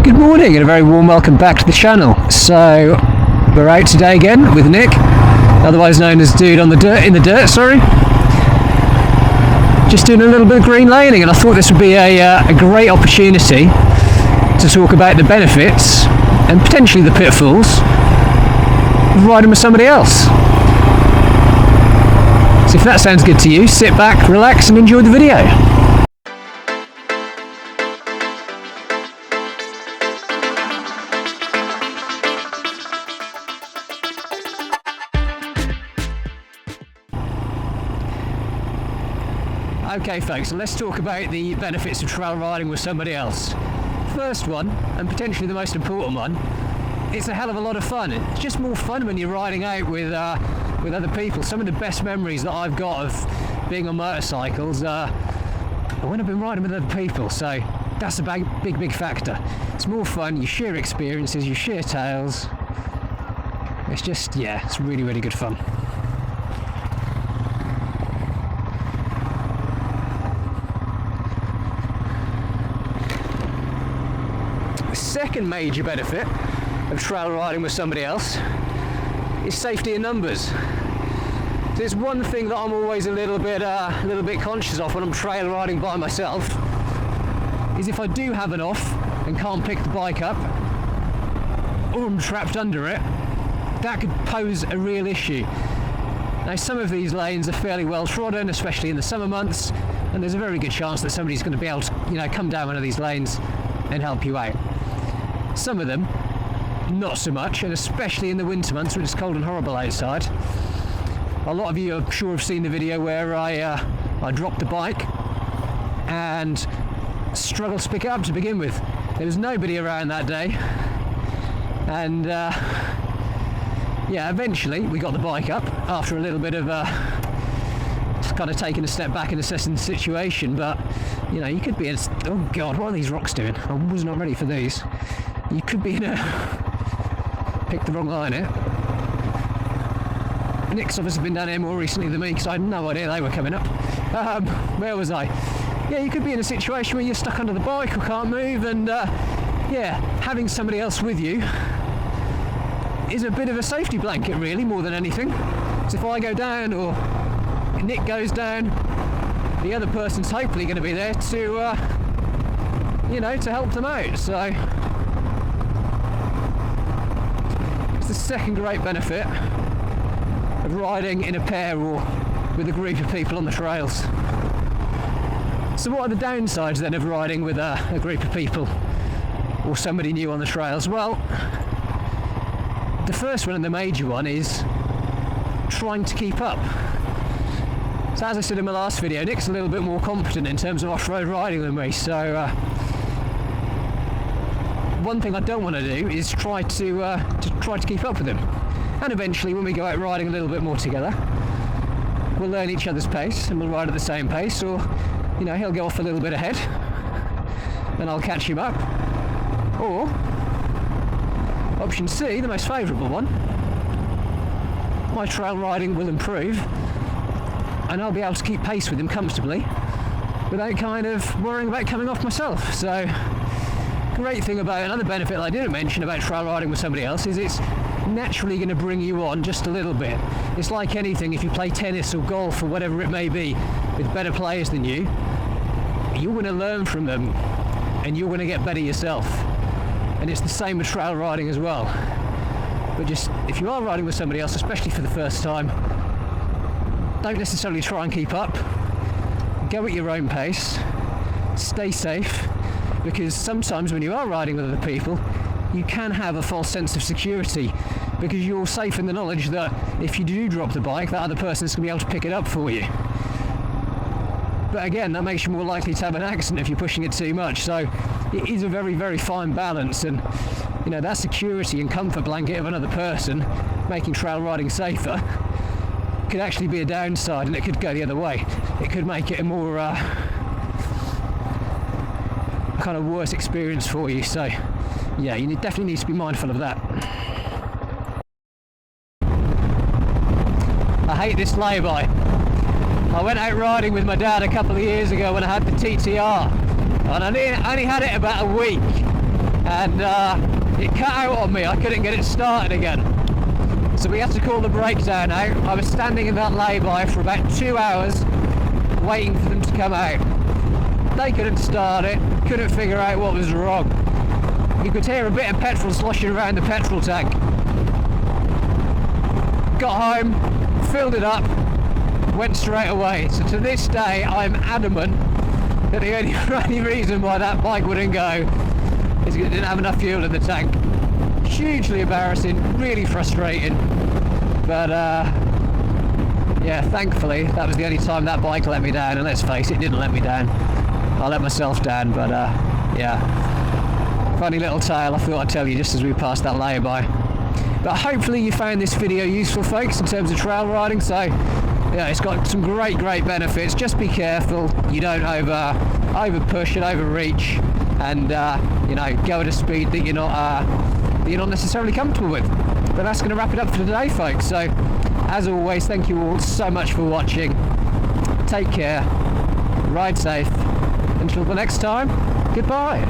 Good morning and a very warm welcome back to the channel. So we're out today again with Nick, otherwise known as Dude on the Dirt, in the Dirt, sorry. Just doing a little bit of green laning, and I thought this would be a great opportunity to talk about the benefits and potentially the pitfalls of riding with somebody else. So if that sounds good to you, sit back, relax and enjoy the video. Okay folks, so let's talk about the benefits of trail riding with somebody else. First one, and potentially the most important one, it's a hell of a lot of fun. It's just more fun when you're riding out with other people. Some of the best memories that I've got of being on motorcycles are when I've been riding with other people, so that's a big factor. It's more fun, you share experiences, you share tales. It's just, yeah, it's really good fun. Second major benefit of trail riding with somebody else is safety in numbers. There's one thing that I'm always a little bit conscious of when I'm trail riding by myself, is if I do have an off and can't pick the bike up, or I'm trapped under it, that could pose a real issue. Now some of these lanes are fairly well trodden, especially in the summer months, and there's a very good chance that somebody's going to be able to, come down one of these lanes and help you out. Some of them, not so much, and especially in the winter months when it's cold and horrible outside. A lot of you, I'm sure, have seen the video where I dropped the bike and struggled to pick it up to begin with. There was nobody around that day, and yeah, eventually we got the bike up after a little bit of kind of taking a step back and assessing the situation. But you could be in, oh god, what are these rocks doing? I was not ready for these. You could be in a, picked the wrong line here. Nick's obviously been down here more recently than me because I had no idea they were coming up. Where was I? Yeah, you could be in a situation where you're stuck under the bike or can't move, and yeah, having somebody else with you is a bit of a safety blanket really, more than anything. So if I go down or Nick goes down, the other person's hopefully going to be there to to help them out. So it's the second great benefit of riding in a pair or with a group of people on the trails. So what are the downsides then of riding with a group of people or somebody new on the trails? Well, the first one and the major one is trying to keep up. So as I said in my last video, Nick's a little bit more competent in terms of off-road riding than me, so one thing I don't want to do is try to keep up with him. And eventually when we go out riding a little bit more together, we'll learn each other's pace and we'll ride at the same pace, or he'll go off a little bit ahead and I'll catch him up. Or option C, the most favourable one, my trail riding will improve and I'll be able to keep pace with him comfortably without kind of worrying about coming off myself. So great thing about, another benefit that I didn't mention about trail riding with somebody else, is it's naturally going to bring you on just a little bit. It's like anything, if you play tennis or golf or whatever it may be with better players than you, you're going to learn from them and you're going to get better yourself. And it's the same with trail riding as well. But just, if you are riding with somebody else, especially for the first time, don't necessarily try and keep up. Go at your own pace, stay safe, because sometimes when you are riding with other people, you can have a false sense of security because you're safe in the knowledge that if you do drop the bike, that other person's going to be able to pick it up for you. But again, that makes you more likely to have an accident if you're pushing it too much. So it is a very fine balance, and that security and comfort blanket of another person making trail riding safer could actually be a downside, and it could go the other way. It could make it a more kind of worse experience for you. So yeah, you definitely need to be mindful of that. I hate this lay-by. I went out riding with my dad a couple of years ago when I had the TTR, and I only had it about a week, and it cut out on me. I couldn't get it started again. So we had to call the breakdown out. I was standing in that lay-by for about 2 hours waiting for them to come out. They couldn't start it, couldn't figure out what was wrong. You could hear a bit of petrol sloshing around the petrol tank. Got home, filled it up, went straight away. So to this day I'm adamant that the only reason why that bike wouldn't go is because it didn't have enough fuel in the tank. Hugely embarrassing, really frustrating, but yeah, thankfully that was the only time that bike let me down, and let's face it, didn't let me down. I let myself down, but yeah, funny little tale I thought I'd tell you just as we passed that lay-by. But hopefully you found this video useful, folks, in terms of trail riding. So yeah, it's got some great benefits. Just be careful you don't over push and overreach, and you know, go at a speed that you're not necessarily comfortable with. But that's going to wrap it up for today, folks. So as always, thank you all so much for watching. Take care, ride safe. Until the next time, goodbye.